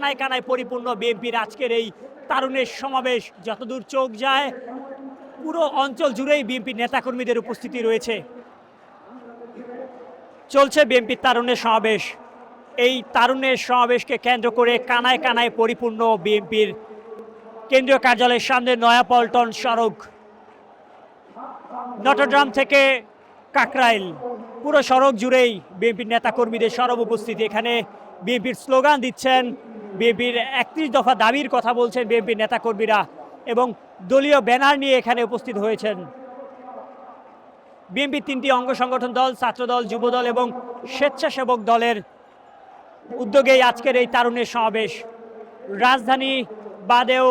কানায় কানায় পরিপূর্ণ বিএনপির আজকের এই তারুণের সমাবেশ। যতদূর চোখ যায় পুরো অঞ্চল জুড়েই বিএনপির নেতাকর্মীদের উপস্থিতি রয়েছে। চলছে বিএনপির তারুণের সমাবেশ। এই তারুণের সমাবেশকে কেন্দ্র করে কানায় কানায় পরিপূর্ণ বিএনপির কেন্দ্রীয় কার্যালয়ের সামনে নয়াপল্টন সড়ক। নটরডেম থেকে কাকরাইল পুরো সড়ক জুড়েই বিএনপির নেতাকর্মীদের সরব উপস্থিতি। এখানে বিএনপির স্লোগান দিচ্ছেন, বিএনপির 31 দফা দাবির কথা বলছেন বিএনপির নেতাকর্মীরা এবং দলীয় ব্যানার নিয়ে এখানে উপস্থিত হয়েছেন। বিএনপির 3টি অঙ্গ সংগঠন দল, ছাত্রদল, যুবদল এবং স্বেচ্ছাসেবক দলের উদ্যোগেই আজকের এই তারুণের সমাবেশ। রাজধানী বাদেও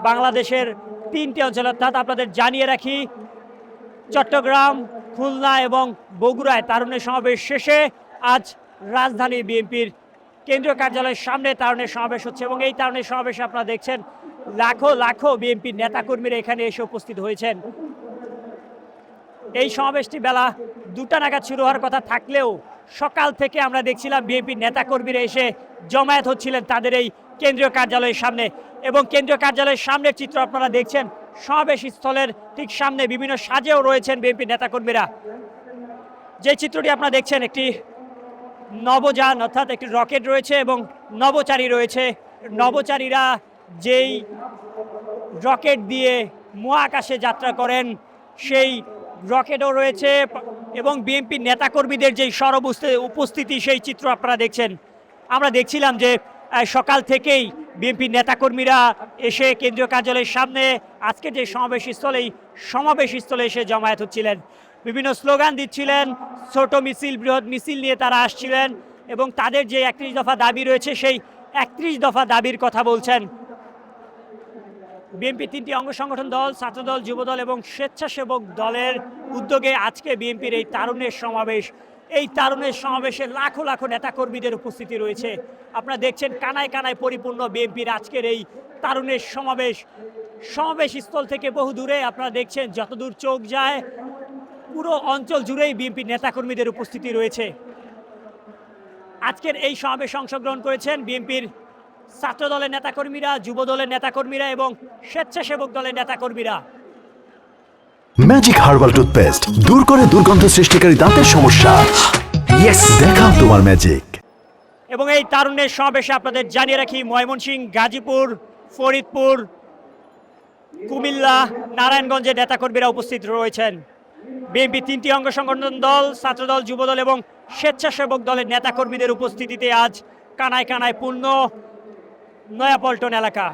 বাংলাদেশের 3টি অঞ্চল, অর্থাৎ আপনাদের জানিয়ে রাখি চট্টগ্রাম, খুলনা এবং বগুড়ায় তারুণের সমাবেশ শেষে আজ রাজধানী বিএনপির কেন্দ্রীয় কার্যালয়ের সামনে তারুণের সমাবেশ হচ্ছে এবং এই তারুণের সমাবেশে আপনারা দেখছেন লাখো লাখো বিএনপির নেতাকর্মীরা এখানে এসে উপস্থিত হয়েছেন। এই সমাবেশটি বেলা 2টা নাগাদ শুরু হওয়ার কথা থাকলেও সকাল থেকে আমরা দেখছিলাম বিএনপির নেতাকর্মীরা এসে জমায়েত হচ্ছিলেন তাদের এই কেন্দ্রীয় কার্যালয়ের সামনে এবং কেন্দ্রীয় কার্যালয়ের সামনের চিত্র আপনারা দেখছেন। সমাবেশ স্থলের ঠিক সামনে বিভিন্ন সাজেও রয়েছেন বিএনপির নেতাকর্মীরা। যে চিত্রটি আপনারা দেখছেন একটি নবযান অর্থাৎ একটি রকেট রয়েছে এবং নভোচারী রয়েছে। নভোচারীরা যেই রকেট দিয়ে মহাকাশে যাত্রা করেন সেই রকেটও রয়েছে এবং বিএনপির নেতাকর্মীদের যেই সরব উপস্থিতি সেই চিত্র আপনারা দেখছেন। আমরা দেখছিলাম যে সকাল থেকেই বিএনপির নেতাকর্মীরা এসে কেন্দ্রীয় কার্যালয়ের সামনে আজকে যে সমাবেশ স্থলে এসে জমায়েত হচ্ছিলেন, বিভিন্ন স্লোগান দিচ্ছিলেন, ছোট মিছিল বৃহৎ মিছিল নিয়ে তারা আসছিলেন এবং তাদের যে 31 দফা দাবি রয়েছে সেই 31 দফা দাবির কথা বলছেন। বিএনপির 3টি অঙ্গ সংগঠন দল, ছাত্রদল, যুবদল এবং স্বেচ্ছাসেবক দলের উদ্যোগে আজকে বিএনপির এই তারুণের সমাবেশ। এই তারুণের সমাবেশে লাখো লাখো নেতাকর্মীদের উপস্থিতি রয়েছে। আপনারা দেখছেন কানায় কানায় পরিপূর্ণ বিএনপির আজকের এই তারুণের সমাবেশ স্থল থেকে বহু দূরে আপনারা দেখছেন যতদূর চোখ যায় পুরো অঞ্চল জুড়েই বিএনপির নেতাকর্মীদের উপস্থিতি রয়েছে। আজকের এই সমাবেশে অংশগ্রহণ করেছেন বিএনপির ছাত্র দলের নেতাকর্মীরা, যুব দলের নেতাকর্মীরা এবং স্বেচ্ছাসেবক দলের নেতাকর্মীরা। ম্যাজিক হার্বাল টুথপেস্ট দূর করে দুর্গন্ধ সৃষ্টিকারী দাঁতের সমস্যা। ইয়েস, দেখাও তোমার ম্যাজিক। এবং এই তারুণের সমাবেশে আপনাদের জানিয়ে রাখি ময়মনসিংহ, গাজীপুর, ফরিদপুর, কুমিল্লা, নারায়ণগঞ্জের নেতাকর্মীরা উপস্থিত রয়েছেন। বিএনপি 3টি অঙ্গ সংগঠন দল, ছাত্রদল, যুবদল এবং স্বেচ্ছাসেবক দলের নেতাকর্মীদের উপস্থিতিতে আজ কানায় কানায় পূর্ণ নয়াপল্টন এলাকা।